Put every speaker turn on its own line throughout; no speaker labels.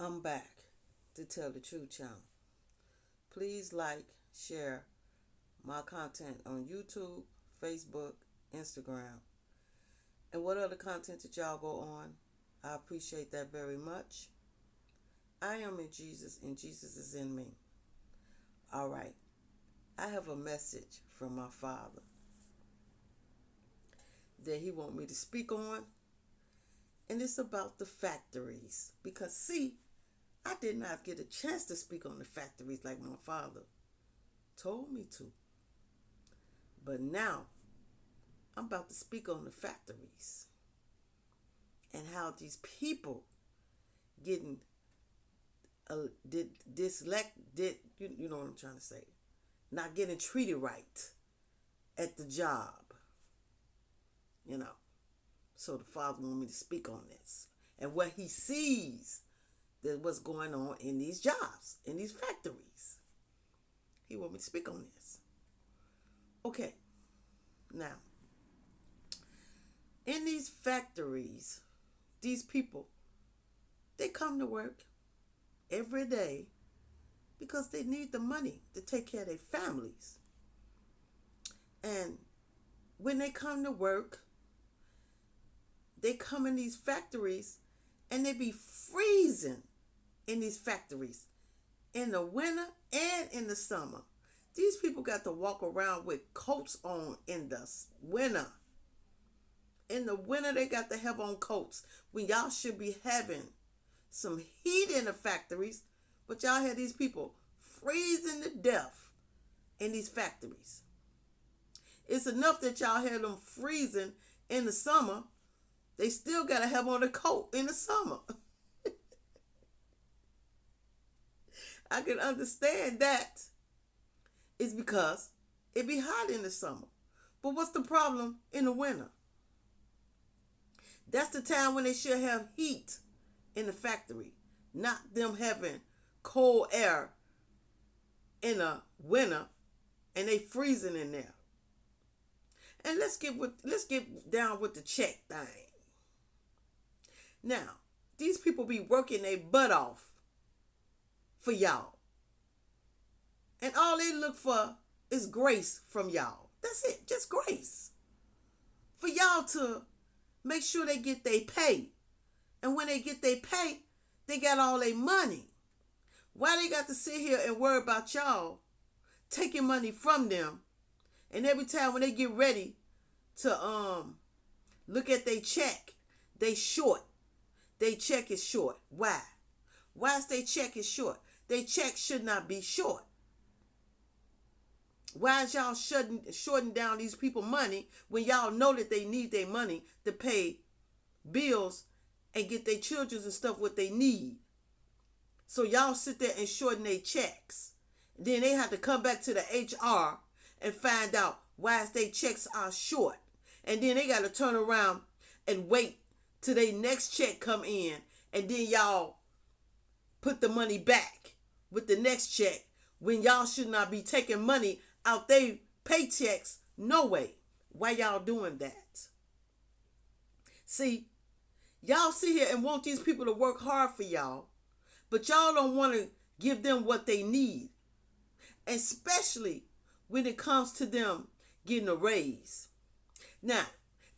I'm back to tell the truth, channel. Please like, share my content on YouTube, Facebook, Instagram, and what other content that y'all go on. I appreciate that very much. I am in Jesus and Jesus is in me. All right. I have a message from my Father that He want me to speak on, and it's about the factories. Because see, I did not get a chance to speak on the factories like my father told me to. But now I'm about to speak on the factories and how these people getting you know what I'm trying to say, not getting treated right at the job, you know. So the father wanted me to speak on this and what he sees that what's going on in these jobs, in these factories. He want me to speak on this. Okay, now, in these factories, these people, they come to work every day because they need the money to take care of their families. And when they come to work, they come in these factories and they be freezing in these factories in the winter and in the summer. These people got to walk around with coats on in the winter. In the winter, they got to have on coats when y'all should be having some heat in the factories, but y'all had these people freezing to death in these factories. It's enough that y'all had them freezing in the summer. They still got to have on a coat in the summer. I can understand that. It's because it be hot in the summer. But what's the problem in the winter? That's the time when they should have heat in the factory, not them having cold air in the winter and they freezing in there. And let's get down with the check thing. Now, these people be working their butt off for y'all. And all they look for is grace from y'all. That's it, just grace. For y'all to make sure they get their pay. And when they get their pay, they got all their money. Why they got to sit here and worry about y'all taking money from them? And every time when they get ready to look at their check, they short. Their check is short. Why? Why is their check is short? Their check should not be short. Why is y'all shorting down these people money when y'all know that they need their money to pay bills and get their children and stuff what they need? So y'all sit there and shorten their checks. Then they have to come back to the HR and find out why their checks are short. And then they got to turn around and wait till their next check come in. And then y'all put the money back with the next check when y'all should not be taking money out their paychecks. No way. Why y'all doing that? See, y'all sit here and want these people to work hard for y'all, but y'all don't want to give them what they need, especially when it comes to them getting a raise. Now,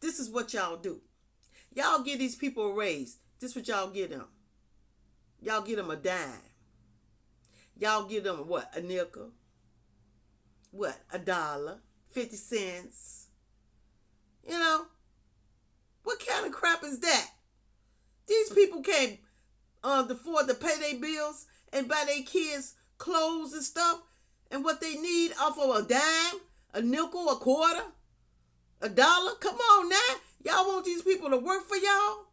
this is what y'all do. Y'all give these people a raise. This is what y'all get them. Y'all get them a dime. Y'all give them what? A nickel? What? $1? 50 cents? You know? What kind of crap is that? These people can't afford to pay their bills and buy their kids clothes and stuff and what they need off of a dime, a nickel, a quarter, $1. Come on now. Y'all want these people to work for y'all?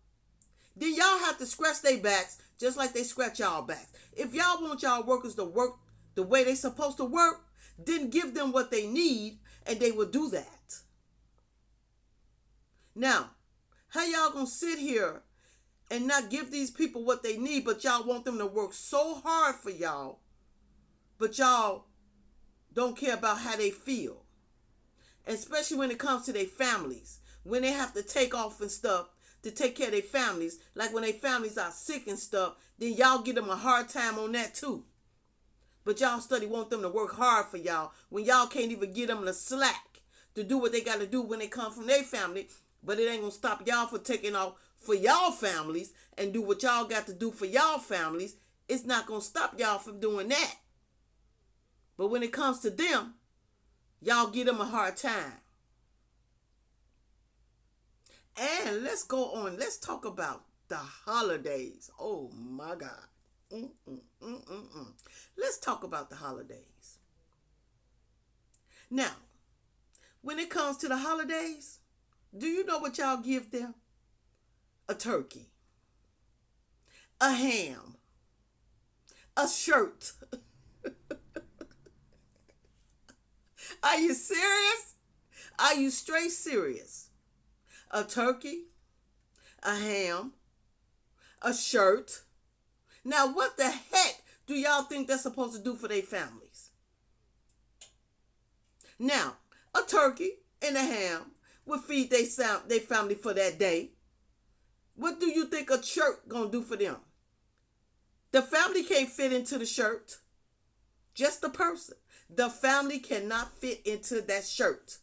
Then y'all have to scratch their backs just like they scratch y'all backs. If y'all want y'all workers to work the way they supposed to work, then give them what they need and they will do that. Now, how y'all gonna sit here and not give these people what they need, but y'all want them to work so hard for y'all, but y'all don't care about how they feel? Especially when it comes to their families. When they have to take off and stuff to take care of their families. Like when their families are sick and stuff, then y'all give them a hard time on that too. But y'all study want them to work hard for y'all when y'all can't even give them the slack to do what they got to do when they come from their family. But it ain't going to stop y'all from taking off for y'all families and do what y'all got to do for y'all families. It's not going to stop y'all from doing that. But when it comes to them, y'all give them a hard time. And let's go on. Let's talk about the holidays. Oh my God. Let's talk about the holidays. Now, when it comes to the holidays, do you know what y'all give them? A turkey, a ham, a shirt. Are you serious? Are you straight serious? A turkey, a ham, a shirt. Now, what the heck do y'all think they're supposed to do for their families? Now, a turkey and a ham will feed their family for that day. What do you think a shirt gonna do for them? The family can't fit into the shirt. Just the person. The family cannot fit into that shirt.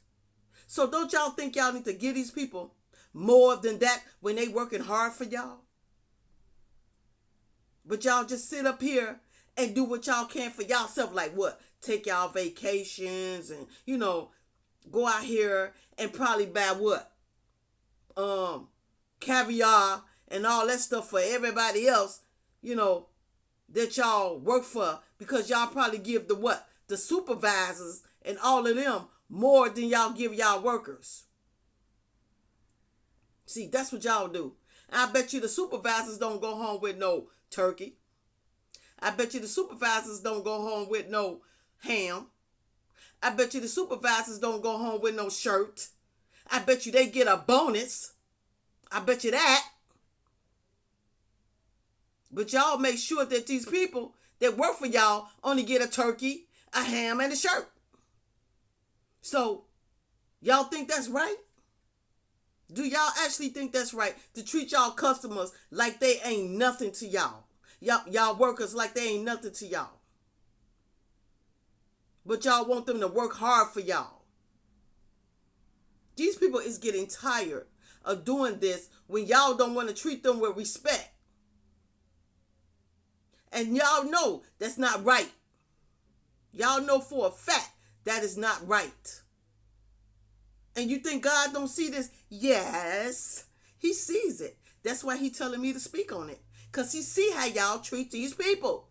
So don't y'all think y'all need to give these people more than that when they working hard for y'all? But y'all just sit up here and do what y'all can for y'allself. Like what? Take y'all vacations and, go out here and probably buy what? Caviar and all that stuff for everybody else, that y'all work for, because y'all probably give the what? The supervisors and all of them more than y'all give y'all workers. See, that's what y'all do. I bet you the supervisors don't go home with no turkey. I bet you the supervisors don't go home with no ham. I bet you the supervisors don't go home with no shirt. I bet you they get a bonus. I bet you that. But y'all make sure that these people that work for y'all only get a turkey, a ham, and a shirt. So, y'all think that's right? Do y'all actually think that's right? To treat y'all customers like they ain't nothing to y'all. Y'all workers like they ain't nothing to y'all. But y'all want them to work hard for y'all. These people is getting tired of doing this when y'all don't want to treat them with respect. And y'all know that's not right. Y'all know for a fact that is not right. And you think God don't see this? Yes, he sees it. That's why he telling me to speak on it. Because he see how y'all treat these people.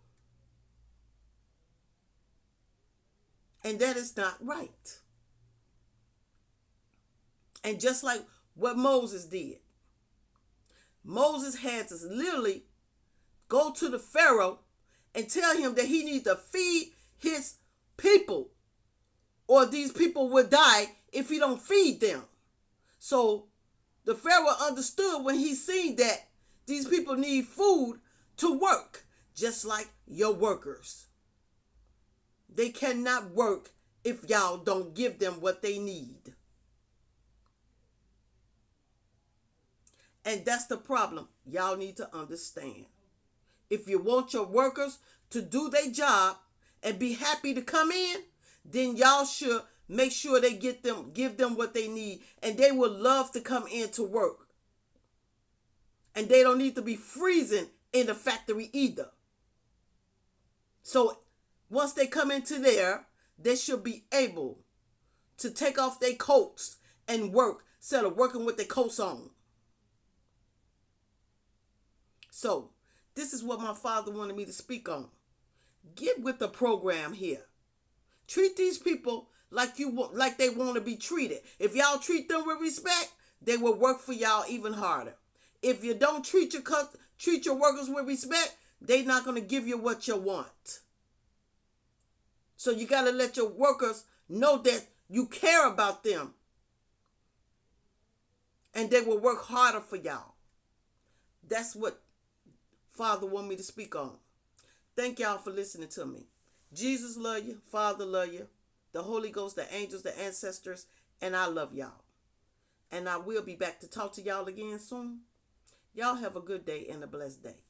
And that is not right. And just like what Moses did. Moses had to literally go to the Pharaoh and tell him that he needs to feed his people, or these people will die if he don't feed them. So the Pharaoh understood when he seen that these people need food to work, just like your workers. They cannot work if y'all don't give them what they need. And that's the problem y'all need to understand. If you want your workers to do their job and be happy to come in, then y'all should make sure they give them what they need, and they will love to come in to work. And they don't need to be freezing in the factory either. So once they come into there, they should be able to take off their coats and work instead of working with their coats on. So this is what my father wanted me to speak on. Get with the program here. Treat these people like they want to be treated. If y'all treat them with respect, they will work for y'all even harder. If you don't treat your workers with respect, they're not going to give you what you want. So you got to let your workers know that you care about them, and they will work harder for y'all. That's what Father want me to speak on. Thank y'all for listening to me. Jesus love you. Father love you. The Holy Ghost, the angels, the ancestors, and I love y'all. And I will be back to talk to y'all again soon. Y'all have a good day and a blessed day.